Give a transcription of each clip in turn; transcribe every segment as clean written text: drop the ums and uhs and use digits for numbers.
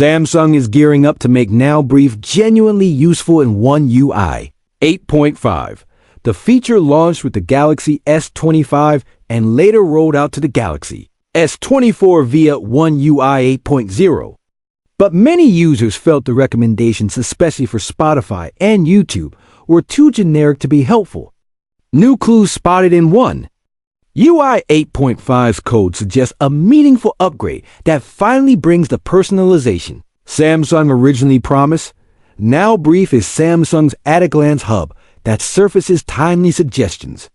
Samsung is gearing up to make Now Brief genuinely useful in One UI 8.5. The feature launched with the Galaxy S25 and later rolled out to the Galaxy S24 via One UI 8.0. But many users felt the recommendations, especially for Spotify and YouTube, were too generic to be helpful. New clues spotted in One UI 8.5's code suggests a meaningful upgrade that finally brings the personalization Samsung originally promised. Now Brief is Samsung's at-a-glance hub that surfaces timely suggestions,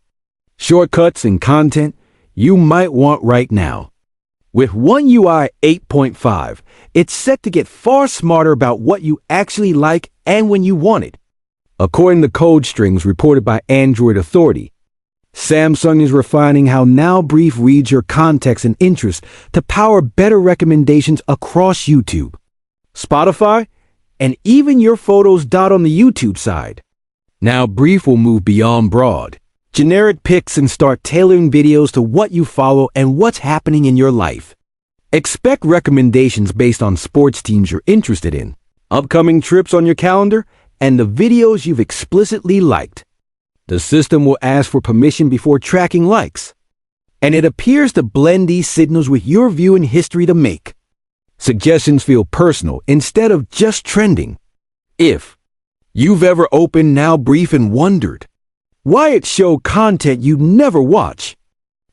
shortcuts, and content you might want right now. With One UI 8.5, it's set to get far smarter about what you actually like and when you want it. According to code strings reported by Android Authority, Samsung is refining how Now Brief reads your context and interests to power better recommendations across YouTube, Spotify, and even your photos. On the YouTube side, Now Brief will move beyond broad, generic picks and start tailoring videos to what you follow and what's happening in your life. Expect recommendations based on sports teams you're interested in, upcoming trips on your calendar, and the videos you've explicitly liked. The system will ask for permission before tracking likes, and it appears to blend these signals with your viewing history to make suggestions feel personal instead of just trending. If you've ever opened Now Brief and wondered why it showed content you'd never watch,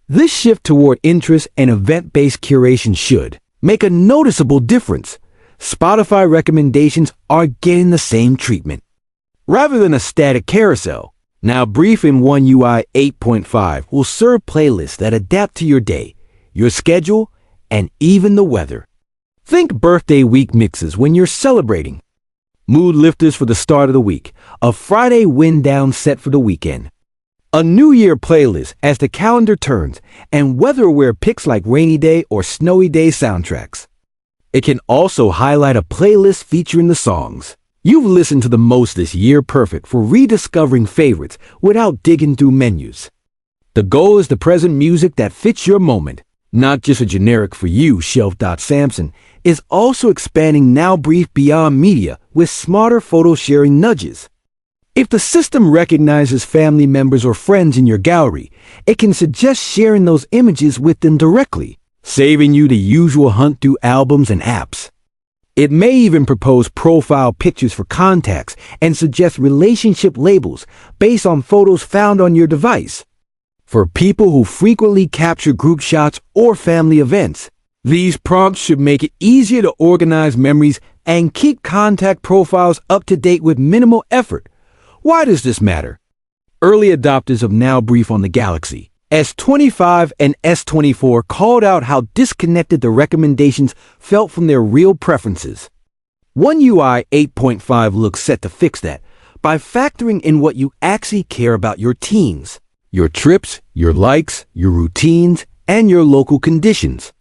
this shift toward interest and event-based curation should make a noticeable difference. Spotify recommendations are getting the same treatment. Rather than a static carousel, Now Brief in One UI 8.5 will serve playlists that adapt to your day, your schedule, and even the weather. Think birthday week mixes when you're celebrating, mood lifters for the start of the week, a Friday wind down set for the weekend, a New Year playlist as the calendar turns, and weather-aware picks like rainy day or snowy day soundtracks. It can also highlight a playlist featuring the songs you've listened to the most this year, perfect for rediscovering favorites without digging through menus. The goal is to present music that fits your moment, not just a generic for you shelf. Samsung is also expanding Now Brief beyond media with smarter photo sharing nudges. If the system recognizes family members or friends in your gallery, it can suggest sharing those images with them directly, saving you the usual hunt through albums and apps. It may even propose profile pictures for contacts and suggest relationship labels based on photos found on your device. For people who frequently capture group shots or family events, these prompts should make it easier to organize memories and keep contact profiles up to date with minimal effort. Why does this matter? Early adopters of Now Brief on the Galaxy S25 and S24 called out how disconnected the recommendations felt from their real preferences. One UI 8.5 looks set to fix that by factoring in what you actually care about: your teams, your trips, your likes, your routines, and your local conditions.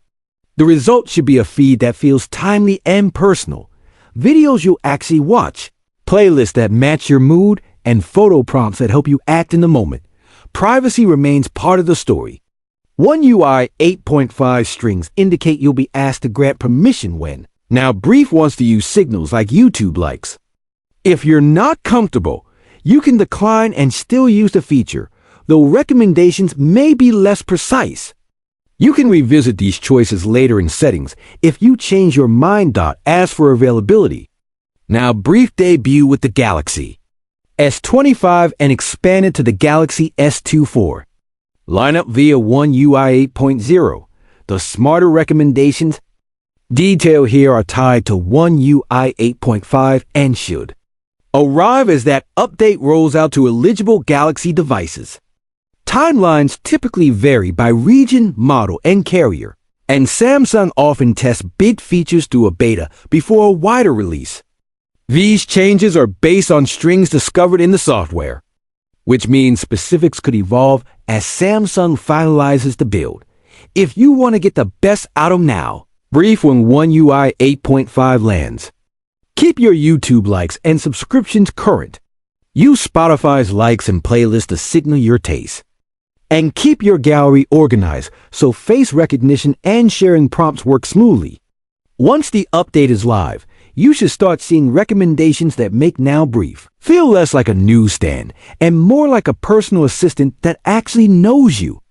The result should be a feed that feels timely and personal, videos you'll actually watch, playlists that match your mood, and photo prompts that help you act in the moment. Privacy remains part of the story. One UI 8.5 strings indicate you'll be asked to grant permission when Now Brief wants to use signals like YouTube likes. If you're not comfortable, you can decline and still use the feature, though recommendations may be less precise. You can revisit these choices later in settings if you change your mind. As for availability, Now Brief debut with the Galaxy S25 and expanded to the Galaxy S24. Lineup via One UI 8.0. The smarter recommendations detailed here are tied to One UI 8.5 and should arrive as that update rolls out to eligible Galaxy devices. Timelines typically vary by region, model, and carrier, and Samsung often tests big features through a beta before a wider release. These changes are based on strings discovered in the software, which means specifics could evolve as Samsung finalizes the build. If you want to get the best out of Now Brief when One UI 8.5 lands, keep your YouTube likes and subscriptions current. Use Spotify's likes and playlists to signal your taste. And keep your gallery organized so face recognition and sharing prompts work smoothly. Once the update is live, you should start seeing recommendations that make Now Brief feel less like a newsstand and more like a personal assistant that actually knows you.